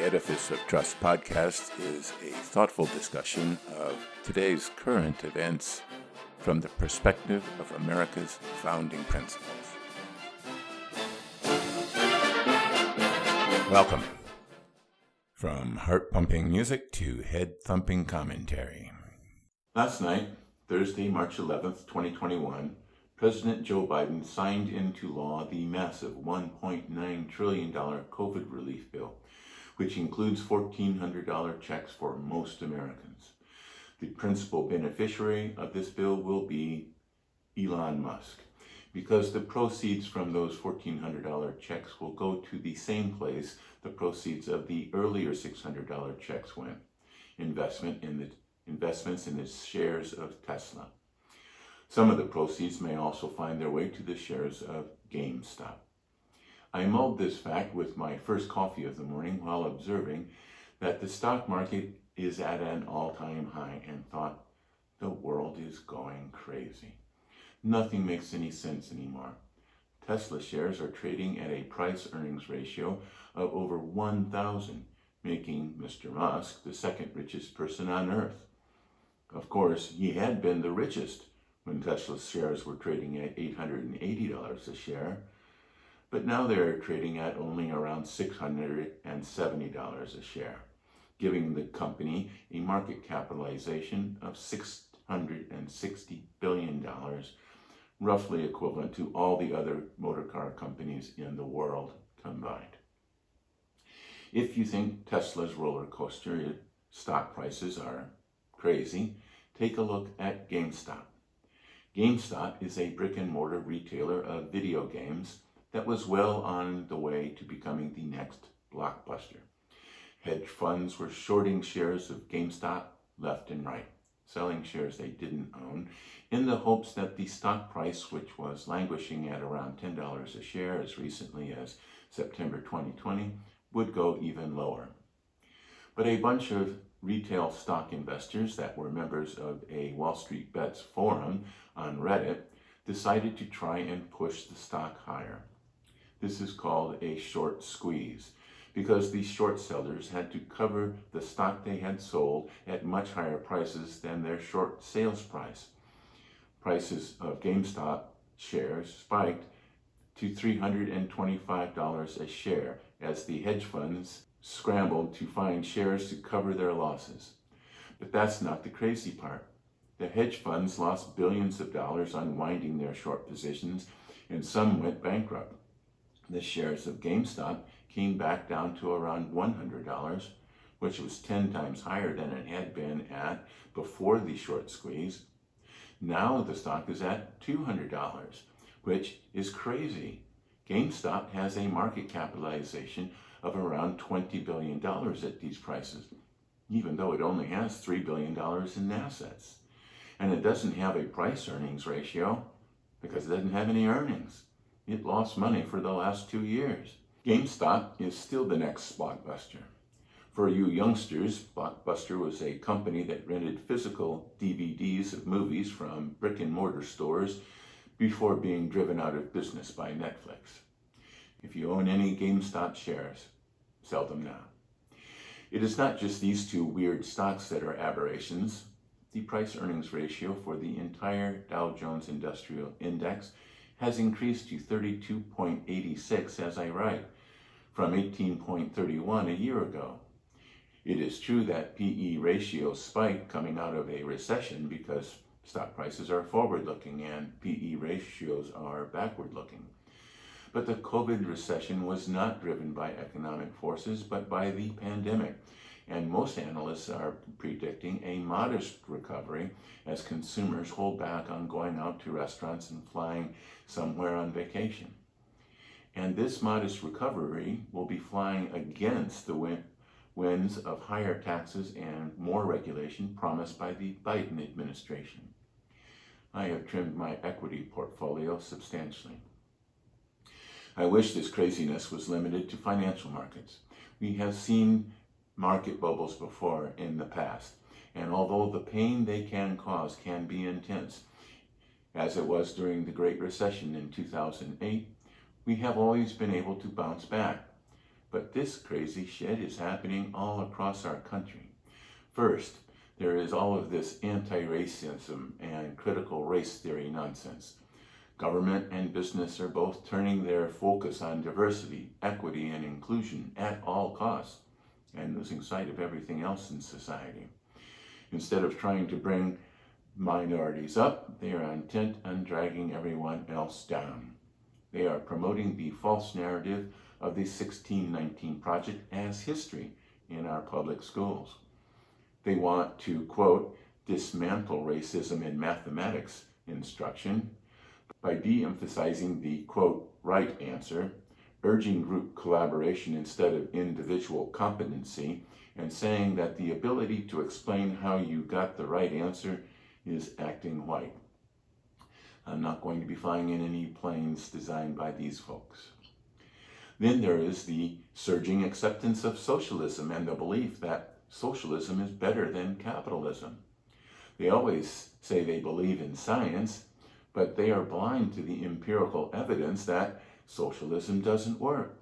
Edifice of Trust podcast is a thoughtful discussion of today's current events from the perspective of America's founding principles. Welcome. From heart-pumping music to head-thumping commentary. Last night, Thursday, March 11th, 2021, President Joe Biden signed into law the massive $1.9 trillion COVID relief bill, which includes $1,400 checks for most Americans. The principal beneficiary of this bill will be Elon Musk, because the proceeds from those $1,400 checks will go to the same place the proceeds of the earlier $600 checks went, investments in the shares of Tesla. Some of the proceeds may also find their way to the shares of GameStop. I mulled this fact with my first coffee of the morning while observing that the stock market is at an all-time high and thought, the world is going crazy. Nothing makes any sense anymore. Tesla shares are trading at a price-earnings ratio of over 1,000, making Mr. Musk the second richest person on Earth. Of course, he had been the richest when Tesla's shares were trading at $880 a share, but now they're trading at only around $670 a share, giving the company a market capitalization of $660 billion, roughly equivalent to all the other motor car companies in the world combined. If you think Tesla's roller coaster stock prices are crazy, take a look at GameStop. GameStop is a brick-and-mortar retailer of video games that was well on the way to becoming the next blockbuster. Hedge funds were shorting shares of GameStop left and right, selling shares they didn't own, in the hopes that the stock price, which was languishing at around $10 a share as recently as September 2020, would go even lower. But a bunch of retail stock investors that were members of a Wall Street Bets forum on Reddit decided to try and push the stock higher. This is called a short squeeze, because the short sellers had to cover the stock they had sold at much higher prices than their short sales price. Prices of GameStop shares spiked to $325 a share as the hedge funds scrambled to find shares to cover their losses. But that's not the crazy part. The hedge funds lost billions of dollars unwinding their short positions, and some went bankrupt. The shares of GameStop came back down to around $100, which was 10 times higher than it had been at before the short squeeze. Now the stock is at $200, which is crazy. GameStop has a market capitalization of around $20 billion at these prices, even though it only has $3 billion in assets. And it doesn't have a price-earnings ratio because it doesn't have any earnings. It lost money for the last 2 years. GameStop is still the next blockbuster. For you youngsters, Blockbuster was a company that rented physical DVDs of movies from brick-and-mortar stores before being driven out of business by Netflix. If you own any GameStop shares, sell them now. It is not just these two weird stocks that are aberrations. The price-earnings ratio for the entire Dow Jones Industrial Index has increased to 32.86 as I write, from 18.31 a year ago. It is true that PE ratios spiked coming out of a recession because stock prices are forward-looking and PE ratios are backward-looking. But the COVID recession was not driven by economic forces, but by the pandemic. And most analysts are predicting a modest recovery as consumers hold back on going out to restaurants and flying somewhere on vacation. And this modest recovery will be flying against the winds of higher taxes and more regulation promised by the Biden administration. I have trimmed my equity portfolio substantially. I wish this craziness was limited to financial markets. We have seen market bubbles before in the past, and although the pain they can cause can be intense, as it was during the Great Recession in 2008, we have always been able to bounce back. But this crazy shit is happening all across our country. First, there is all of this anti-racism and critical race theory nonsense. Government and business are both turning their focus on diversity, equity, and inclusion at all costs, and losing sight of everything else in society. Instead of trying to bring minorities up, they are intent on dragging everyone else down. They are promoting the false narrative of the 1619 Project as history in our public schools. They want to, quote, dismantle racism in mathematics instruction by de-emphasizing the, quote, right answer, urging group collaboration instead of individual competency, and saying that the ability to explain how you got the right answer is acting white. I'm not going to be flying in any planes designed by these folks. Then there is the surging acceptance of socialism and the belief that socialism is better than capitalism. They always say they believe in science, but they are blind to the empirical evidence that socialism doesn't work.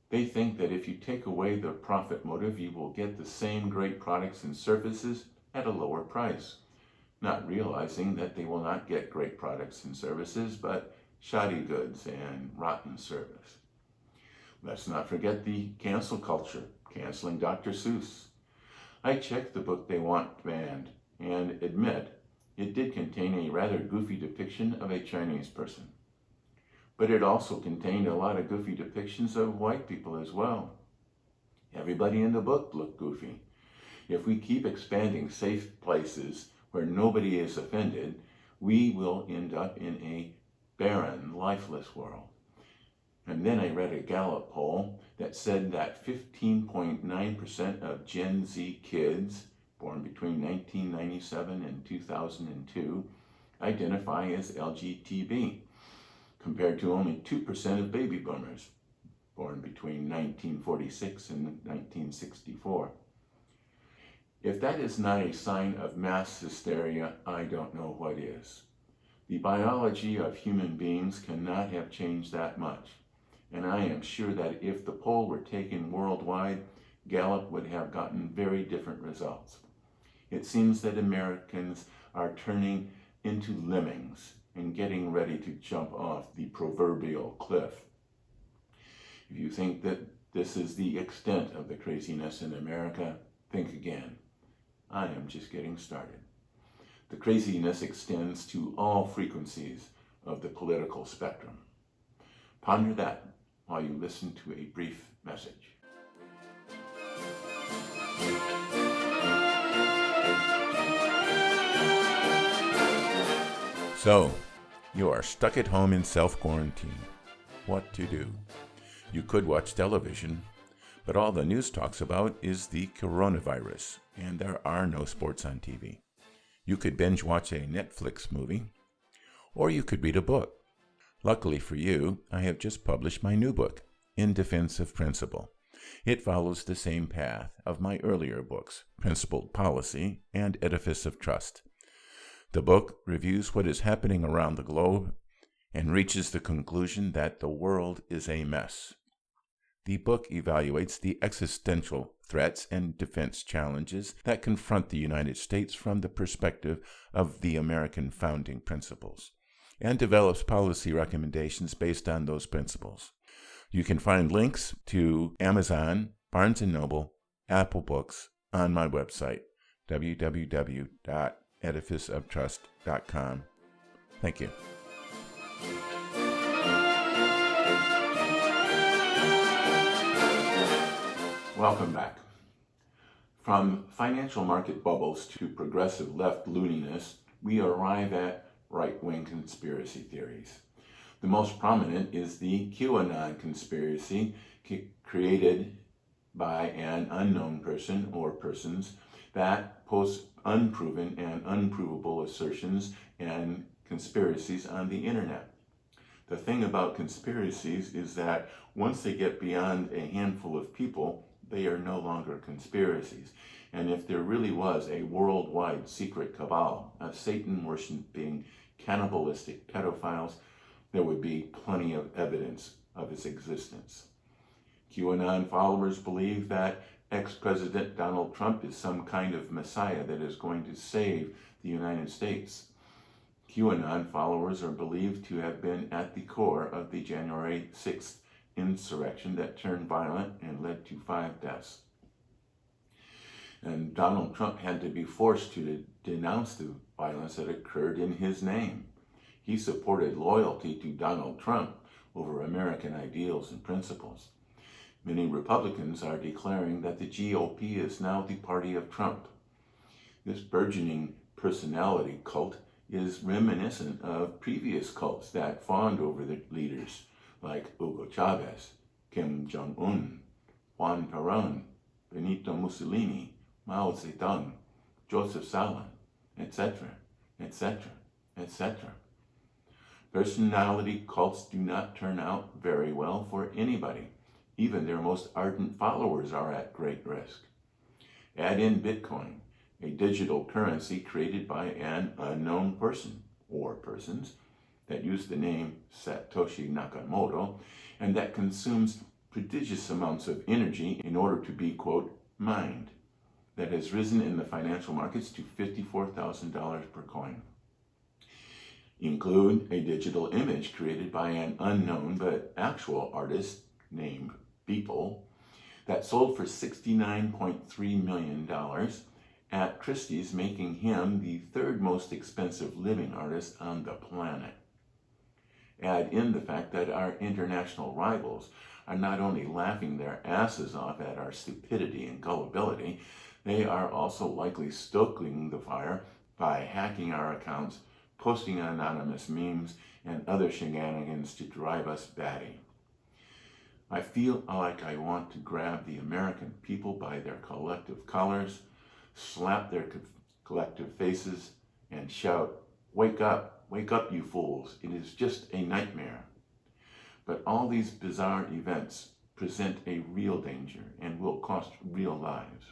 They think that if you take away the profit motive, you will get the same great products and services at a lower price, not realizing that they will not get great products and services, but shoddy goods and rotten service. Let's not forget the cancel culture, canceling Dr. Seuss. I checked the book they want banned and admit it did contain a rather goofy depiction of a Chinese person. But it also contained a lot of goofy depictions of white people as well. Everybody in the book looked goofy. If we keep expanding safe places where nobody is offended, we will end up in a barren, lifeless world. And then I read a Gallup poll that said that 15.9% of Gen Z kids born between 1997 and 2002 identify as LGTB, compared to only 2% of baby boomers born between 1946 and 1964. If that is not a sign of mass hysteria, I don't know what is. The biology of human beings cannot have changed that much, and I am sure that if the poll were taken worldwide, Gallup would have gotten very different results. It seems that Americans are turning into lemmings and getting ready to jump off the proverbial cliff. If you think that this is the extent of the craziness in America, think again. I am just getting started. The craziness extends to all frequencies of the political spectrum. Ponder that while you listen to a brief message. So, you are stuck at home in self-quarantine. What to do? You could watch television, but all the news talks about is the coronavirus, and there are no sports on TV. You could binge watch a Netflix movie, or you could read a book. Luckily for you, I have just published my new book, In Defense of Principle. It follows the same path of my earlier books, Principled Policy and Edifice of Trust. The book reviews what is happening around the globe and reaches the conclusion that the world is a mess. The book evaluates the existential threats and defense challenges that confront the United States from the perspective of the American founding principles, and develops policy recommendations based on those principles. You can find links to Amazon, Barnes & Noble, Apple Books on my website, www.edificeoftrust.com. Thank you. Welcome back. From financial market bubbles to progressive left looniness, we arrive at right-wing conspiracy theories. The most prominent is the QAnon conspiracy created by an unknown person or persons that post unproven and unprovable assertions and conspiracies on the internet. The thing about conspiracies is that once they get beyond a handful of people, they are no longer conspiracies. And if there really was a worldwide secret cabal of Satan-worshipping, cannibalistic pedophiles, there would be plenty of evidence of its existence. QAnon followers believe that ex-President Donald Trump is some kind of messiah that is going to save the United States. QAnon followers are believed to have been at the core of the January 6th insurrection that turned violent and led to 5 deaths. And Donald Trump had to be forced to denounce the violence that occurred in his name. He supported loyalty to Donald Trump over American ideals and principles. Many Republicans are declaring that the GOP is now the party of Trump. This burgeoning personality cult is reminiscent of previous cults that fawned over the leaders like Hugo Chavez, Kim Jong-un, Juan Perón, Benito Mussolini, Mao Zedong, Joseph Stalin, etc., etc., etc. Personality cults do not turn out very well for anybody. Even their most ardent followers are at great risk. Add in Bitcoin, a digital currency created by an unknown person or persons that use the name Satoshi Nakamoto and that consumes prodigious amounts of energy in order to be, quote, mined, that has risen in the financial markets to $54,000 per coin. Include a digital image created by an unknown but actual artist named Beeple that sold for $69.3 million at Christie's, making him the 3rd most expensive living artist on the planet. Add in the fact that our international rivals are not only laughing their asses off at our stupidity and gullibility, they are also likely stoking the fire by hacking our accounts, posting anonymous memes, and other shenanigans to drive us batty. I feel like I want to grab the American people by their collective collars, slap their collective faces, and shout, wake up, you fools, it is just a nightmare. But all these bizarre events present a real danger and will cost real lives.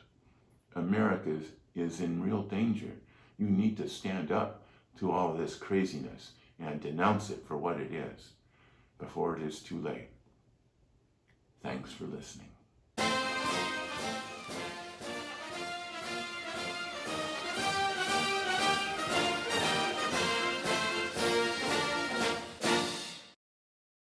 America is in real danger. You need to stand up to all of this craziness and denounce it for what it is before it is too late. Thanks for listening.